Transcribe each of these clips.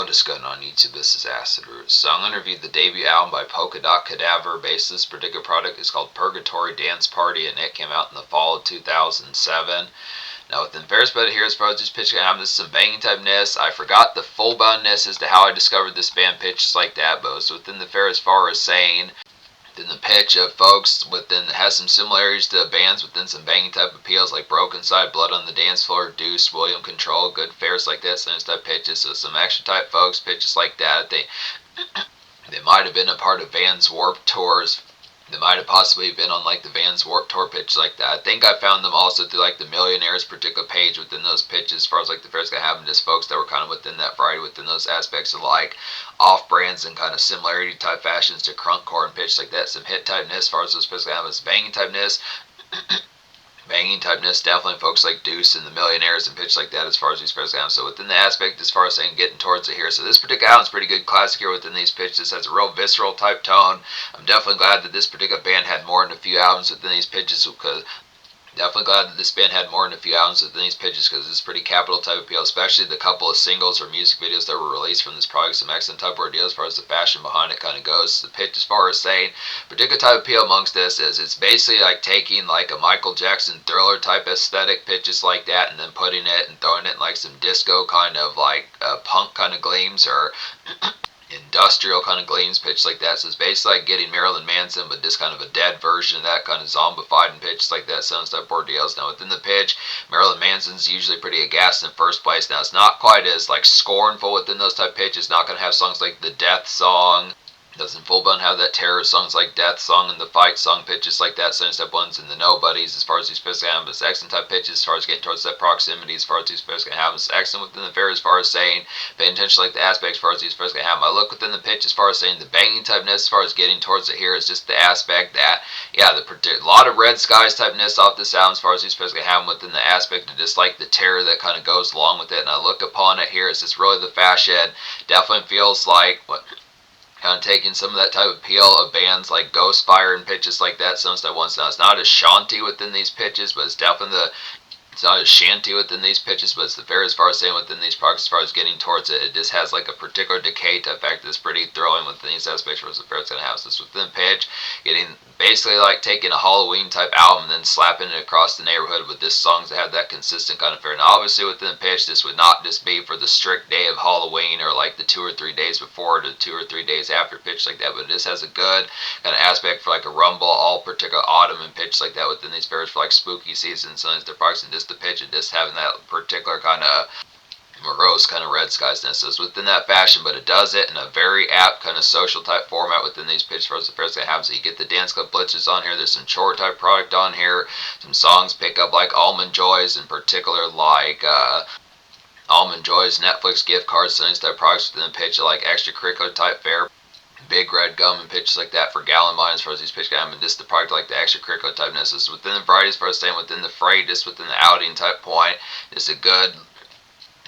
What is going on YouTube? This is Acid Root. So I'm going to review the debut album by Polkadot Cadaver. Basically, this particular product is called Purgatory Dance Party, and it came out in the fall of 2007. Now, within the first bit here, as far as this pitch album, this is some banging typeness. I forgot the full boundness as to how I discovered this band pitches like that, but it was within the fair as far as saying then the pitch of folks within has some similarities to bands within some banging type appeals like Broken Side, Blood on the Dance Floor, Deuce, William Control, Good Fairs like that, some type pitches. So some action type folks pitches like that. They might have been a part of Vans Warped Tours. They might have possibly been on like the Vans Warped Tour pitch like that. I think I found them also through like the Millionaires particular page within those pitches as far as like the fairs that happened, just folks that were kind of within that variety within those aspects of like off brands and kind of similarity type fashions to crunkcore and pitch like that. Some hit typeness as far as those fairs that have is banging typeness. Banging typeness, definitely folks like Deuce and the Millionaires and pitch like that as far as these fairs go. So within the aspect as far as saying getting towards it here. So this particular album's pretty good classic here within these pitches. Has a real visceral type tone. I'm definitely glad that this particular band had more than a few albums within these pitches, because definitely glad that this band had more than a few albums within these pitches, because it's pretty capital type appeal, especially the couple of singles or music videos that were released from this product. Some excellent type of ordeal as far as the fashion behind it kind of goes. The pitch as far as saying particular type of appeal amongst this is it's basically like taking like a Michael Jackson Thriller type aesthetic pitches like that, and then putting it and throwing it in like some disco kind of like punk kind of gleams or industrial kind of gleams pitch like that. So it's basically like getting Marilyn Manson, but just kind of a dead version of that, kind of zombified and pitch like that. Some type of ordeals. Now within the pitch, Marilyn Manson's usually pretty aghast in first place. Now it's not quite as like scornful within those type pitches. Not going to have songs like the Death Song. Doesn't full blown have that terror songs like Death Song and the Fight Song pitches like that. Some step ones and the Nobodies as far as these pitches have. But excellent type pitches as far as getting towards that proximity as far as these pitches can have. It's excellent within the fair as far as saying paying attention like the aspects as far as these pitches can have. I look within the pitch as far as saying the banging typeness as far as getting towards it here is just the aspect that a lot of red skies typeness off the sound as far as these pitches can have within the aspect of just like the terror that kind of goes along with it. And I look upon it here as just really the fashion definitely feels like what kind of taking some of that type of appeal of bands like Ghostfire and pitches like that. Some stuff once now it's not as shanty within these pitches, but it's definitely it's not as shanty within these pitches, but it's the fair as far as saying within these products as far as getting towards it. It just has like a particular decay to effect that's pretty thrilling within these aspects where the fair is going to have. So it's within the pitch, getting basically like taking a Halloween type album and then slapping it across the neighborhood with this songs that have that consistent kind of fair. Now obviously within the pitch, this would not just be for the strict day of Halloween or like the 2 or 3 days before to 2 or 3 days after pitch like that, but this has a good kind of aspect for like a rumble all particular autumn and pitch like that within these fairs for like spooky season. So it's the products and just the pitch and just having that particular kind of morose kind of red skiesness. So it's within that fashion, but it does it in a very apt kind of social type format within these pitch for the fairs that have. So you get the dance club blitzes on here. There's some chore type product on here. Some songs pick up like Almond Joys in particular, like Almond Joys, Netflix gift cards, some type products within the pitch, like extracurricular type fare. Big Red Gum and pitches like that for Gallon Mine as far as these pitch guys, and just the product like the extracurricular typeness is within the variety as far as staying within the fray, just within the outing type point. It's a good,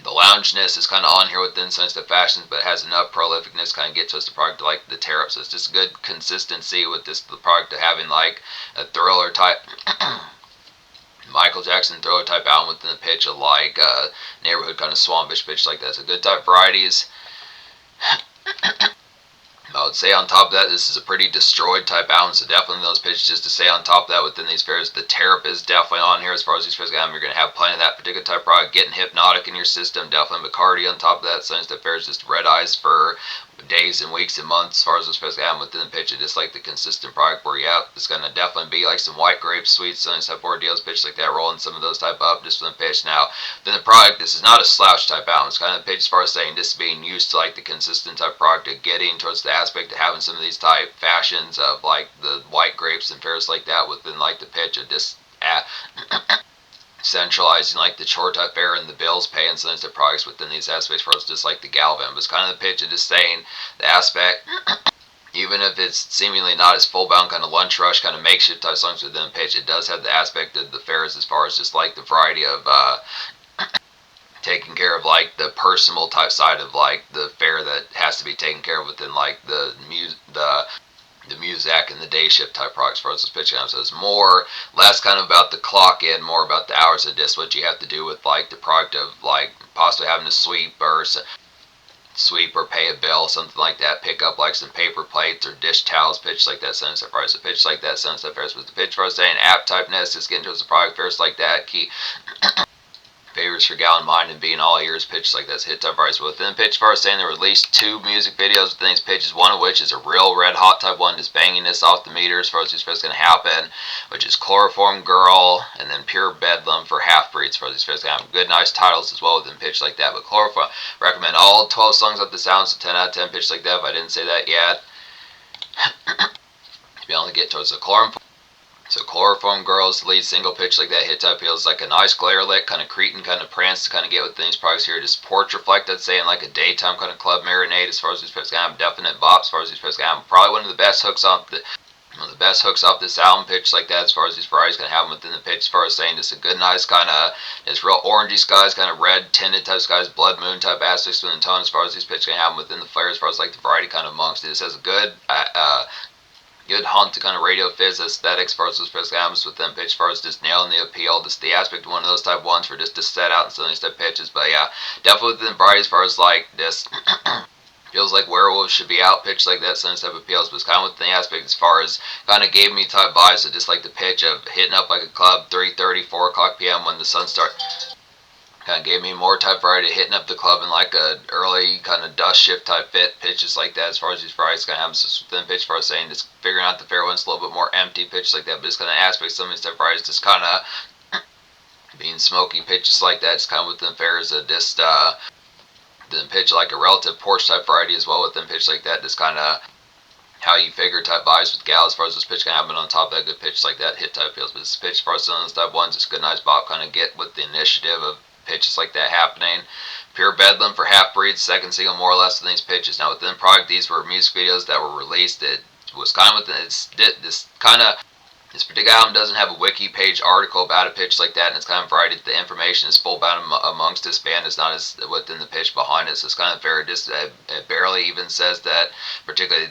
the loungeness is kind of on here within sensitive fashions, but it has enough prolificness kind of get to us the product like the tear up. So it's just a good consistency with this the product of having like a thriller type Michael Jackson Thriller type album within the pitch of like neighborhood kind of swampish pitch like that. So good type varieties. I would say on top of that, this is a pretty destroyed type album, so definitely those pitches just to say on top of that within these fairs, the Terrap is definitely on here as far as these fairs go. You're going to have plenty of that particular type of product, getting hypnotic in your system, definitely Bacardi on top of that. Some of the fairs just red eyes for days and weeks and months as far as those fairs go within the pitch. It's just like the consistent product where it's going to definitely be like some white grape sweets, some type of ordeals, pitch like that, rolling some of those type up just for the pitch. Now, then the product, this is not a slouch type album. It's kind of the pitch as far as saying just being used to like the consistent type product of getting towards the aspect of having some of these type fashions of like the white grapes and fairs like that within like the pitch of just centralizing like the chore type fare and the bills pay and some of the products within these aspects for us, just like the Galvin. But it's kind of the pitch of just saying the aspect, even if it's seemingly not as full bound kind of lunch rush kind of makeshift type songs within the pitch, it does have the aspect of the fairs as far as just like the variety of taking care of like the personal type side of like the fair that has to be taken care of within like the music and the day shift type products for us to pitch on. So it's less kind of about the clock in, more about the hours of just what you have to do with like the product of like possibly having to sweep or sweep or pay a bill, something like that, pick up like some paper plates or dish towels, pitch like that, sentence that price, a pitch like that, sentence that fares with the pitch for saying app typeness is getting towards the product fares like that, key favors for gallon mind and being all ears, pitch like that's hit type price. Within the pitch first saying there were at least 2 music videos within these pitches, one of which is a real red hot type one that's banging this off the meter as far as who's going to happen, which is Chloroform Girl and then Pure Bedlam for Half Breeds for these going to have good nice titles as well within pitch like that. But Chloroform, recommend all 12 songs of the sounds, so 10 out of 10 pitch like that if I didn't say that yet. To be able to get towards the Chloroform. So Chloroform Girls, lead single pitch like that, hit type feels like a nice glare lick, kind of cretin, kind of prance to kind of get with these products here. Just porch reflect, I'd say, in like a daytime kind of club marinade as far as these products going to have definite bop, as far as these products going to have probably one of the best hooks off this album pitch like that as far as these varieties going to have them within the pitch as far as saying just a good nice kind of this real orangey skies, kind of red tinted type skies, blood moon type aspects within the tone as far as these pitch going to have them within the flare as far as like the variety kind of amongst it. This has a good good hunt to kind of radio fizz aesthetics as far as those pitch albums with them pitch as far as just nailing the appeal, just the aspect of one of those type ones for just to set out and some of these type pitches. But yeah, definitely within the variety as far as like this feels like werewolves should be out pitch like that, some type of appeals, but it's kind of within the aspect as far as kind of gave me type vibes of just like the pitch of hitting up like a club 3:30, 4 o'clock p.m. when the sun starts. Kind of gave me more type variety hitting up the club in like a early kind of dust shift type fit pitches like that as far as these varieties kind of have just within pitch for saying just figuring out the fair ones a little bit more empty pitch like that, but just kind of aspects some of these type varieties just kind of being smoky pitches like that, just kind of within fairs of just then pitch like a relative porch type variety as well within pitch like that, just kind of how you figure type vibes with gal as far as this pitch can happen on top of that good pitch like that hit type feels, but this pitch as far as some of those type ones, it's good nice bop kind of get with the initiative of pitches like that happening. Pure Bedlam for Half Breeds, second single more or less of these pitches. Now within the product, these were music videos that were released. It was kind of within this particular album doesn't have a wiki page article about a pitch like that, and it's kind of variety. The information is full bound amongst this band. It's not as within the pitch behind it, so it's kind of very just it barely even says that particularly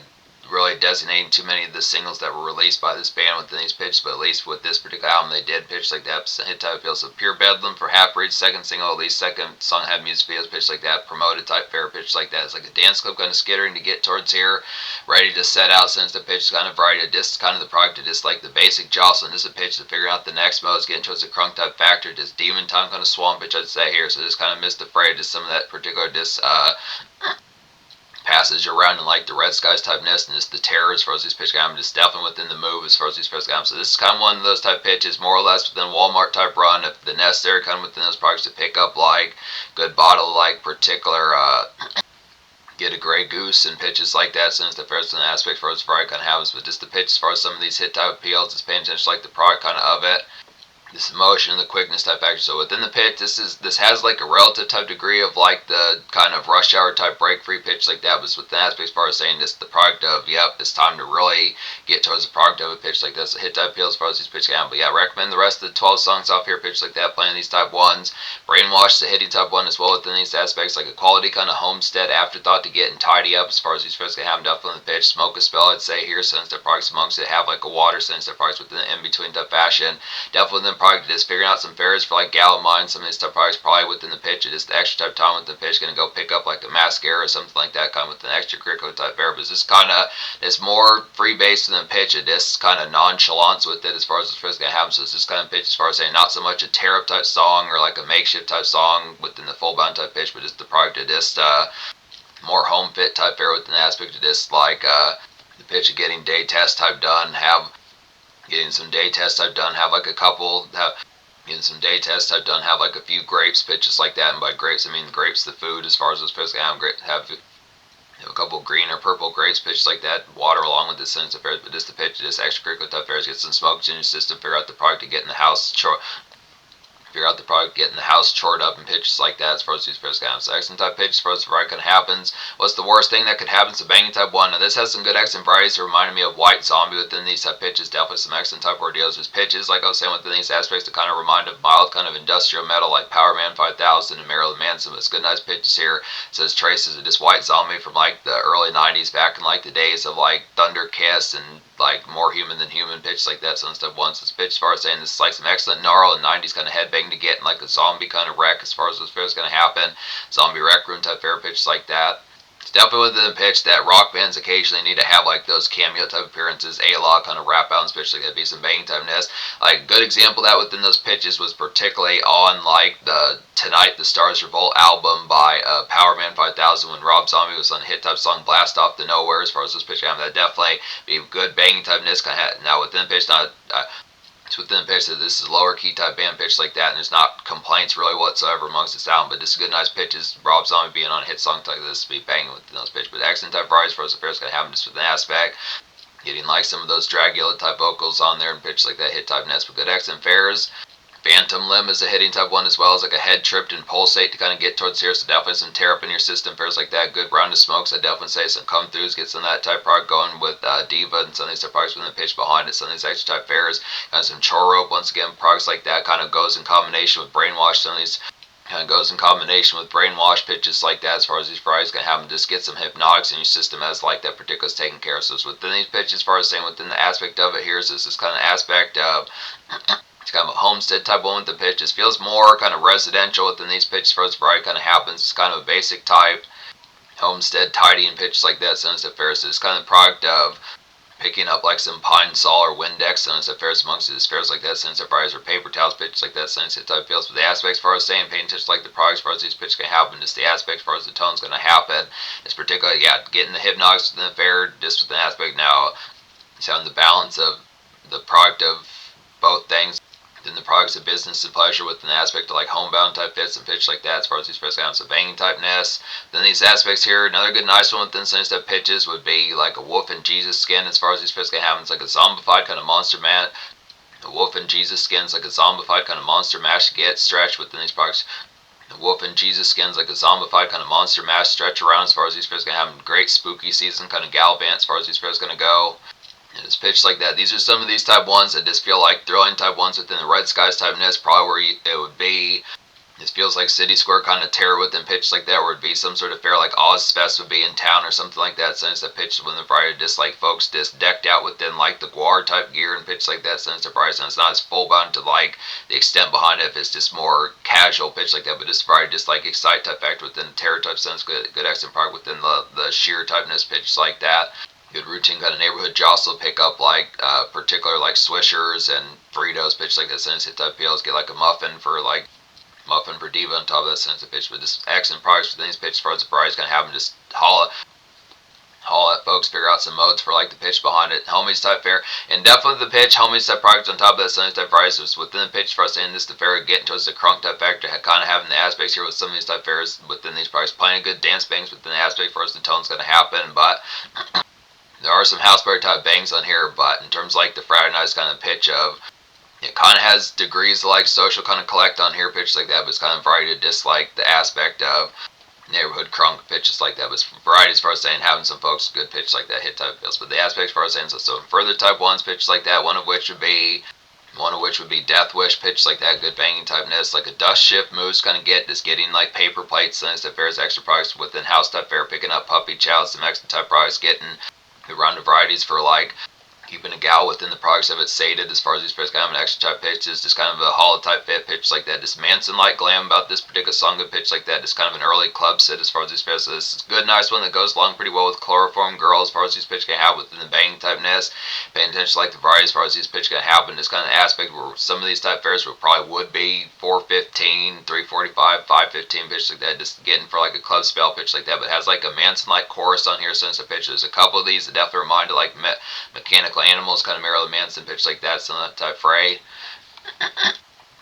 really designating too many of the singles that were released by this band within these pitches, but at least with this particular album they did pitch like that hit type feels. So Pure Bedlam for Half Breed, second single, at least second song had music videos pitched like that, promoted type fair pitch like that. It's like a dance club kind of skittering to get towards here, ready to set out since the pitch is kind of variety of just kind of the product of just like the basic jostling. This is a pitch to figure out the next mode is getting towards the crunk type factor, just demon time kind of swamp pitch I'd say here. So just kind of missed the fray, just some of that particular passage around in like the redskies type nest and just the terror as far as these pitch games, just definitely within the move as far as these pitch games. So this is kind of one of those type pitches more or less within Walmart type run if the necessary kind of within those products to pick up like good bottle like particular get a gray goose and pitches like that since the first aspect for us variety kind of happens, but just the pitch as far as some of these hit type appeals, just paying attention to like the product kind of it. This emotion and the quickness type factor. So within the pitch, this has like a relative type degree of like the kind of rush hour type break free pitch like that, was within aspects as far as saying this the product of it's time to really get towards the product of a pitch like this. A hit type feels as far as these pitch can. But yeah, recommend the rest of the 12 songs off here pitch like that, playing these type ones. Brainwash the hitting type one as well within these aspects, like a quality kind of homestead afterthought to get and tidy up as far as these pitches can have definitely in the pitch. Smoke a spell I'd say here since the products amongst it have like a water since their products within the in between type fashion. Definitely the product is figuring out some fares for like gal mine, some of these type products probably within the pitch. Just the extra type time with the pitch, gonna go pick up like a mascara or something like that, kind of with an extracurricular type fare. But this kind of is more free based than the pitch. It is kind of nonchalance with it as far as the first gonna happen. So it's just kind of pitch as far as saying not so much a tear up type song or like a makeshift type song within the full bound type pitch, but just the product of just more home fit type fare within the aspect of this like the pitch of getting day test type done, getting some day tests I've done, have like a couple, getting some day tests I've done, have like a few grapes pitches like that, and by grapes I mean grapes the food as far as those pitches have a couple green or purple grapes pitches like that, water along with the sense of fairs, but just the pitch, just extracurricular type fairs, get some smoke in your system, figure out the product to get in the house, figure out the product, getting the house chored up and pitches like that as far as these first kind of excellent type pitches as far as the variety kind of happens. What's the worst thing that could happen to banging type 1? Now this has some good excellent varieties. It reminded me of White Zombie within these type pitches. Definitely some excellent type ordeals with pitches, like I was saying within these aspects, to kind of remind of mild kind of industrial metal like Power Man 5000 and Marilyn Manson. But it's good nice pitches here. It says traces of this White Zombie from like the early 90s, back in like the days of like Thunder Kiss and like More Human Than Human pitch like that. So instead of once this pitch as far as saying this is like some excellent gnarl and 90s kind of headbang to get in like a zombie kind of wreck as far as this fair is going to happen. Zombie Rec Room type fair pitch like that. It's definitely within the pitch that rock bands occasionally need to have like those cameo type appearances, A-Law kind of rap out, and especially that'd be some banging type ness. Like a good example of that within those pitches was particularly on like the Tonight the Stars Revolt album by Powerman 5000 when Rob Zombie was on the hit type song Blast Off the Nowhere. As far as those pitch, that definitely be good banging type ness kind of. Now within the pitch, not. It's within the pitch that this is lower key type band pitch like that, and there's not complaints really whatsoever amongst this album. But this is good, nice pitches. Rob Zombie being on a hit song like this, be banging within those pitches. But accent type variety as far as the fair's gonna happen just with an aspect. Getting like some of those Dragula type vocals on there and pitch like that hit type nets with good accent fares. Phantom Limb is a hitting type one as well as like a head tripped and pulsate to kind of get towards here. So definitely some tear up in your system fares like that. Good round of smokes. I definitely say some come throughs. Get some of that type product going with Diva and some of these type products with the pitch behind it. Some of these extra type fares. Kind of some chore rope once again. Products like that kind of goes in combination with brainwash. Some of these kind of goes in combination with brainwash pitches like that. As far as these products can have them just get some hypnotics in your system as like that particular is taken care of. So it's within these pitches as far as saying within the aspect of it here is this kind of aspect of it's kind of a homestead type one with the pitch. It feels more kind of residential within these pitches for its variety kind of happens. It's kind of a basic type homestead tidy and pitch like that. Since the fair, so it's kind of the product of picking up like some pine saw or Windex. Since the fairs amongst these fairs like that. Since the fries or paper towels pitches like that. Since it type feels. But the aspects as far as saying paying attention like the products as far as these pitches can happen. Just the aspects as far as the tone's going to happen. It's particularly getting the hypnotics within the fair. Just with the aspect now. It's having the balance of the product of both things. Then the products of business and pleasure with an aspect of like homebound type fits and pitch like that as far as these fits have some banging type ness. Then these aspects here, another good nice one within some type pitches would be like a wolf and Jesus skin as far as these fits can happen. It's like a zombified kind of monster man. The wolf and Jesus skin's like a zombified kind of monster mash to get stretched within these products. The wolf and Jesus skin's like a zombified kind of monster mash stretch around as far as these fits can have great spooky season kind of gallivant as far as these fits gonna go. And it's pitched like that. These are some of these type ones that just feel like thrilling type ones within the redskies type nest. Probably where it would be. This feels like City Square kind of terror within pitched like that, where it'd be some sort of fair like Ozfest would be in town or something like that. Since the pitch when the Friday just like folks just decked out within like the Guar type gear and pitch like that. Since the Friday, it's not as full bound to like the extent behind it. If it's just more casual pitch like that, but this Friday just like excite type factor within the terror type sense. Good accent product within the sheer typeness pitch like that. Good routine kind of neighborhood jostle pick up like particular like Swishers and Fritos pitch like that sense hit type peels get like a muffin for Diva on top of that sense of pitch. But this accent products for these pitch as far as the price gonna have them just haul at folks, figure out some modes for like the pitch behind it. Homies type fair. And definitely the pitch, homies type products on top of that Sunny type price was within the pitch for us in this the fair getting towards the crunk type factor, kind of having the aspects here with some of these type fairs within these products. Plenty of good dance bangs within the aspect for us the tone's gonna happen, but there are some house party type bangs on here, but in terms of like the Friday night's kind of pitch of it kind of has degrees of like social kind of collect on here pitch like that, but it's kind of variety to dislike the aspect of neighborhood crunk pitches like that. But variety as far as saying having some folks good pitch like that hit type feels. But the aspects as far as saying so further type ones pitch like that, one of which would be Death Wish pitch like that, good banging type nest, like a dust shift moves kind of just getting like paper plates and stuff fairs extra products within house type fair, picking up puppy chows, some extra type products, getting the round of varieties for like keeping a gal within the products of it sated as far as these fits kind of an extra type pitches, just kind of a hollow type fit pitch like that. Just Manson like glam about this particular song, good pitch like that. Just kind of an early club sit as far as these fits. So this is a good, nice one that goes along pretty well with Chloroform Girl as far as these pitch can have within the bang type nest. Paying attention to like the variety as far as these pitch can happen. This kind of aspect where some of these type fairs would be 415, 345, 515 pitch like that. Just getting for like a club spell pitch like that, but it has like a Manson like chorus on here since the pitch. There's a couple of these that definitely remind of like Mechanical Animals, kind of Marilyn Manson pitch like that, some of that type fray.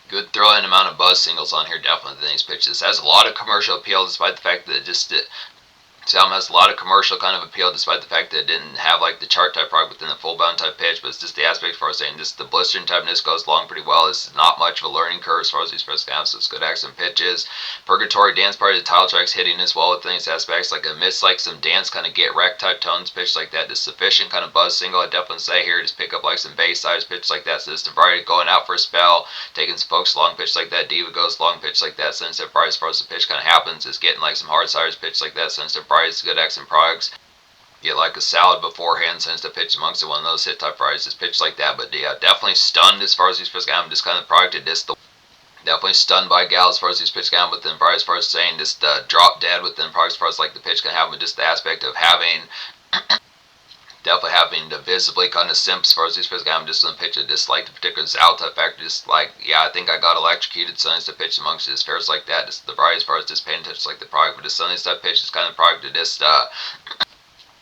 Good thrilling amount of buzz singles on here, definitely in these pitches. It has a lot of commercial appeal despite the fact that this album has a lot of commercial kind of appeal despite the fact that it didn't have like the chart type product within the full bound type pitch, but it's just the aspect as far as saying this the blistering typeness goes along pretty well. This is not much of a learning curve as far as these first have, so it's good accent pitches. Purgatory Dance Party, the title track's hitting as well within these aspects, like amidst like some dance kind of get wrecked type tones pitch like that. Just sufficient kind of buzz single, I definitely say here, just pick up like some bass size pitch like that. So this the variety going out for a spell, taking some folks long pitch like that. Diva goes long pitch like that. Sensitive variety as far as the pitch kind of happens is getting like some hard size pitch like that. Sensitive variety is good accent products. Get like a salad beforehand since the pitch amongst it, one of those hit type fries is pitched like that. But yeah, definitely stunned as far as these first I'm just kind of product it just Definitely stunned by Gal as far as these pitch can have within probably as far as saying just drop dead within probably as far as like the pitch can have with just the aspect of having definitely having to visibly kind of simp as far as these pitch can have just in the pitch of just like the particular Zal type factor just like yeah I think I got electrocuted so it's the pitch amongst just fares like that just the variety as far as just paying attention like the product but just some of these type pitches kind of product to just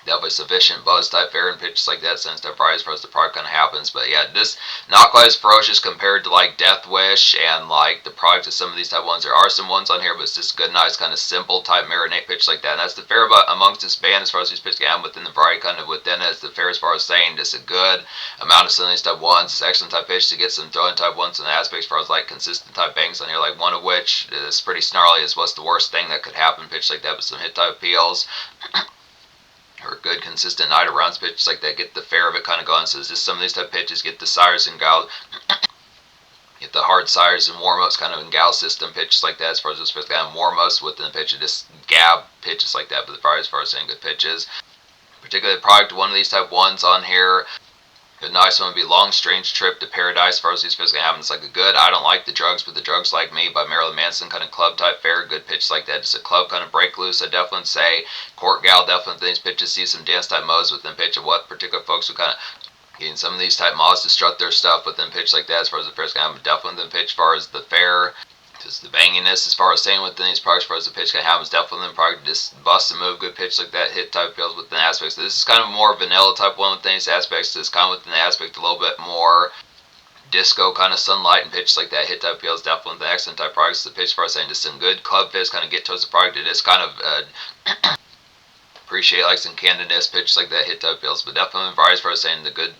definitely sufficient buzz type fare and pitches like that since that variety as far as the product kind of happens. But yeah, this not quite as ferocious compared to like Death Wish and like the product of some of these type ones. There are some ones on here, but it's just good, nice, kind of simple type marinate pitch like that. And that's the fair about amongst this band as far as these pitches can within the variety kind of within it. It's the fair as far as saying just a good amount of some of these type ones. It's excellent type pitch to get some throwing type ones and aspects as far as like consistent type bangs on here, like one of which is pretty snarly is what's the worst thing that could happen pitch like that, but some hit type appeals or good consistent night of rounds pitches like that get the fair of it kind of going. So it's just some of these type of pitches get the sires and gal get the hard sires and warm-ups kind of in gal system pitches like that as far as this kind of warm-ups within the pitch of just gab pitches like that, but as far as saying good pitches. Particularly product one of these type ones on here. A nice one would be Long Strange Trip to Paradise. As far as these physically happen, it's like a good I don't like the drugs, but the drugs like me by Marilyn Manson kind of club type fair, good pitch like that. Just a club kind of break loose. I definitely say Court Gal definitely these pitches see some dance type modes within pitch of what particular folks who kind of getting some of these type mods to strut their stuff within pitch like that. As far as the fair's kind of definitely the pitch as far as the fair. Just the banginess as far as saying within these products as far as the pitch can happen is definitely the product just bust and move good pitch like that hit type feels within aspects. So this is kind of more vanilla type one within these aspects. This kind of within the aspect a little bit more disco kind of sunlight and pitch like that hit type feels definitely the excellent type products. The pitch as far as saying just some good club fizz kind of get towards the product. It is kind of appreciate like some candidness pitch like that hit type feels, but definitely variety as far as saying the good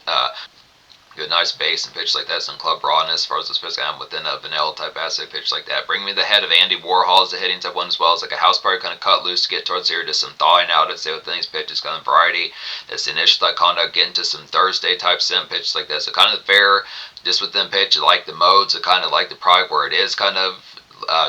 good nice bass and pitch like that, some club rawness as far as the pitch I'm within a vanilla type acid pitch like that. Bring me the head of Andy Warhol as the hitting type one as well as like a house party kind of cut loose to get towards here, just some thawing out I'd say within these pitches kind of variety. That's the initial type conduct getting to some Thursday type sim pitch like that. So kind of fair just within pitch like the modes of kind of like the product where it is kind of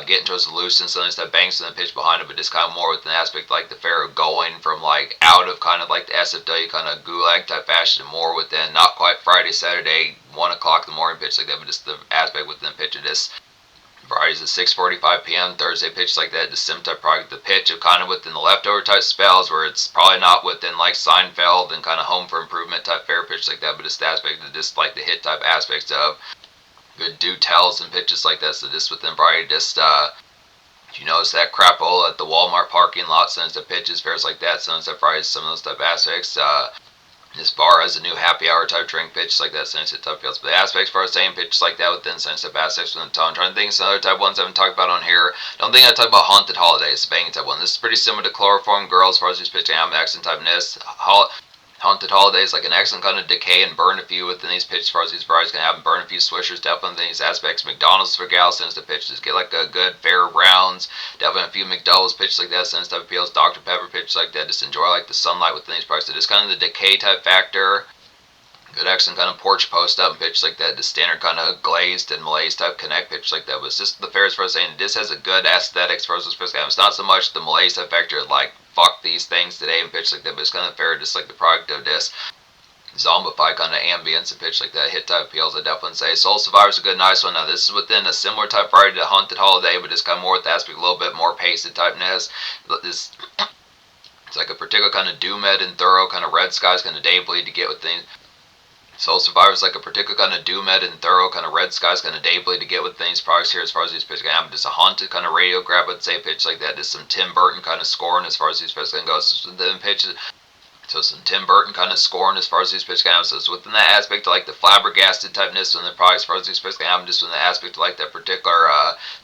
getting towards the loose and some that bangs in the pitch behind it, but just kind of more with an aspect like the fair going from like out of kind of like the SFW kind of gulag type fashion and more within not quite Friday, Saturday, 1 o'clock in the morning pitch like that, but just the aspect within pitch of this. Friday's at 6:45 p.m. Thursday pitch like that, the sim type product, the pitch of kind of within the leftover type spells where it's probably not within like Seinfeld and kind of Home for Improvement type fair pitch like that, but it's the aspect of just like the hit type aspects of good do tells and pitches like that. So just within probably just you notice that crapola at the Walmart parking lot sends the pitches fairs like that, sends that Fridays some of those type aspects. This bar has a new happy hour type drink pitch like that, sends it type feels. But the aspects for saying pitches like that within sends type aspects within the tone. I'm trying to think of some other type ones I haven't talked about on here. Don't think I talked about Haunted Holidays, banging type one. This is pretty similar to Chloroform Girls as far as these pitching am accent type ness. Haunted Holidays, like an excellent kind of decay and burn a few within these pitches as far as these varieties can have, burn a few swishers, definitely in these aspects. McDonald's for gals sends the pitches, get like a good fair rounds, definitely a few McDonald's pitches like that, sends type appeals, Dr. Pepper pitches like that, just enjoy like the sunlight within these products. So just kind of the decay type factor. Good excellent kind of porch post up and pitch like that, the standard kind of glazed and malaise type connect pitch like that. But it's just the fair as far as saying this has a good aesthetics for us. It's not so much the malaise type factor like fuck these things today and pitch like that, but it's kind of fair just like the product of this zombify kind of ambience and pitch like that hit type appeals. I definitely say Soul Survivor's a good nice one. Now this is within a similar type variety to Haunted Holiday, but it's kind of more with the aspect a little bit more pasted typeness. But this it's like a particular kind of doomed and thorough kind of red skies kind of day bleed to get with things. Soul Survivor's like a particular kind of doomed and thorough kind of red skies kind of day bleed to get with these products here as far as these pitches can happen. Just a haunted kind of radio grab, I'd say pitch like that. Just some Tim Burton kind of scoring as far as these pitches can go. So then pitches. So some Tim Burton kind of scoring as far as these pitches can happen. So it's within that aspect of like the flabbergasted typeness within the product as far as these pitches can happen. Just within the aspect of like that particular,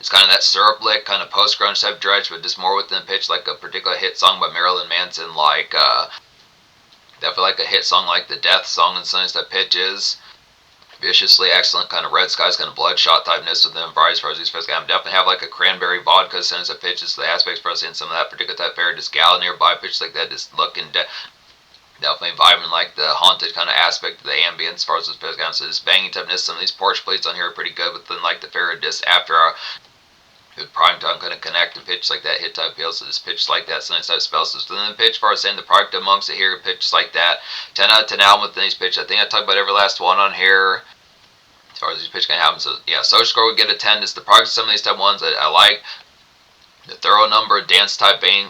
it's kind of that syrup lick kind of post grunge type dredge, but just more within the pitch like a particular hit song by Marilyn Manson, like definitely like a hit song like the Death song and some that pitches. Viciously excellent kind of red skies kind of bloodshot typeness within varieties as far as these pitches can happen. Definitely have like a cranberry vodka sense that pitches the aspects for us in some of that particular type fair. Just gal nearby pitch like that, just looking definitely vibing like the haunted kind of aspect of the ambience as far as this pitch can happen. So this banging typeness, some of these porch plates on here are pretty good within like the fair just after our good prime time kind of connect and pitch like that hit type appeal. So this pitch like that, some type spells. So then the pitch for us saying the product amongst it here, pitch like that. 10 out of 10 album within these pitches. I think I talked about every last one on here. as far as these pitch kind of happen. So yeah, social score would get a 10. Just the progress of some of these type ones I like. The thorough number of dance type bang.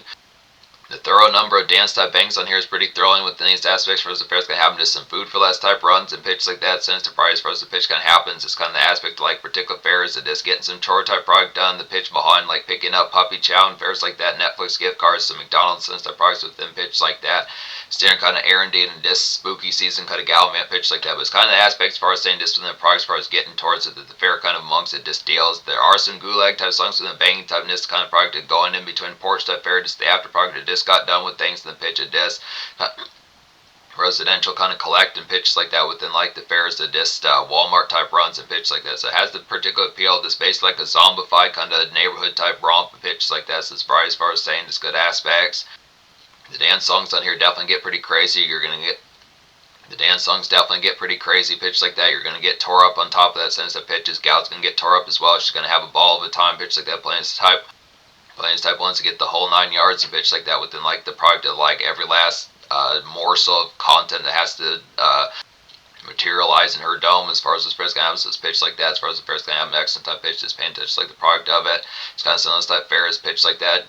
The thorough number of dance type bangs on here is pretty thrilling within these aspects. For as the fair's gonna happen, just some food for less type runs and pitch like that. Sinister prize as far as the pitch kind of happens. It's kind of the aspect of like particular fairs that just getting some chore type product done. The pitch behind like picking up puppy chow and fairs like that. Netflix gift cards, some McDonald's sinister products within pitch like that. Staring kind of erranding and this spooky season kind of galvant pitch like that. But it's kind of the aspects as far as saying just within the products as far as getting towards it that the fair kind of amongst it just deals. There are some gulag type songs within banging type and this kind of product that going in between porch type fair. Just the after product that just got done with things and the pitch of disc residential kind of collect and pitch like that within like the fairs, the disc Walmart type runs and pitch like that. So it has the particular appeal, just based like a zombified kind of neighborhood type romp and pitch like that. So it's probably as far as saying it's good aspects. The dance songs on here definitely get pretty crazy. You're gonna get the dance songs definitely get pretty crazy pitch like that. You're gonna get tore up on top of that since the pitches. Gal's gonna get tore up as well. She's gonna have a ball of a time pitch like that playing this type ones to get the whole 9 yards of pitch like that within like the product of like every last morsel of content that has to materialize in her dome as far as the spread's gonna have. So it's pitch like that as far as the spread's gonna have an excellent type pitch, just paying attention like the product of it. It's kind of some of those type fairs pitch like that.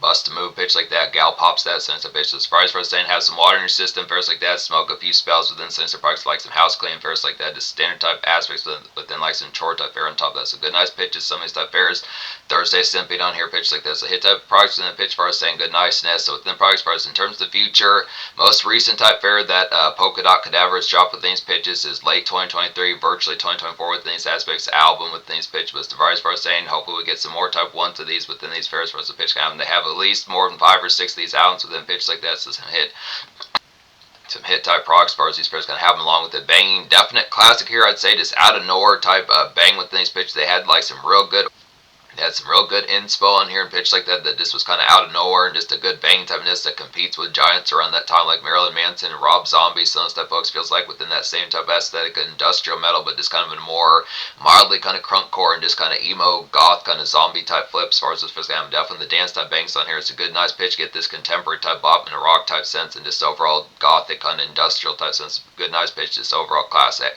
Bust a move pitch like that, gal pops that sinister pitch. So surprise for saying have some water in your system, fairs like that, smoke a few spells within sinister products like some house clean fairs like that, just standard type aspects within like some chore type fair on top of that. So good nice pitches, some of these type fairs. Thursday simping on here pitch like that. So hit type products within the pitch for saying good niceness. So within products for us in terms of the future, most recent type fair that Polkadot Cadaver has dropped within these pitches is late 2023, virtually 2024 within these aspects, album within these pitches. But as far as saying hopefully we get some more type ones of these within these fairs for us to pitch kind of. They have at least more than 5 or 6 of these albums within pitch like that. So some hit type products as far as these pairs gonna happen along with the banging. Definite classic here, I'd say, just out of nowhere type bang within these pitches. They had like some real good inspo on here and pitch like that just was kind of out of nowhere and just a good bang type of this that competes with giants around that time like Marilyn Manson and Rob Zombie. Some of those type folks feels like within that same type of aesthetic of industrial metal, but just kind of a more mildly kind of crunkcore and just kind of emo goth kind of zombie type flip as far as this first game. Definitely the dance type bangs on here. It's a good nice pitch, get this contemporary type bop in a rock type sense and just overall gothic kind of industrial type sense. Good nice pitch, just overall classic.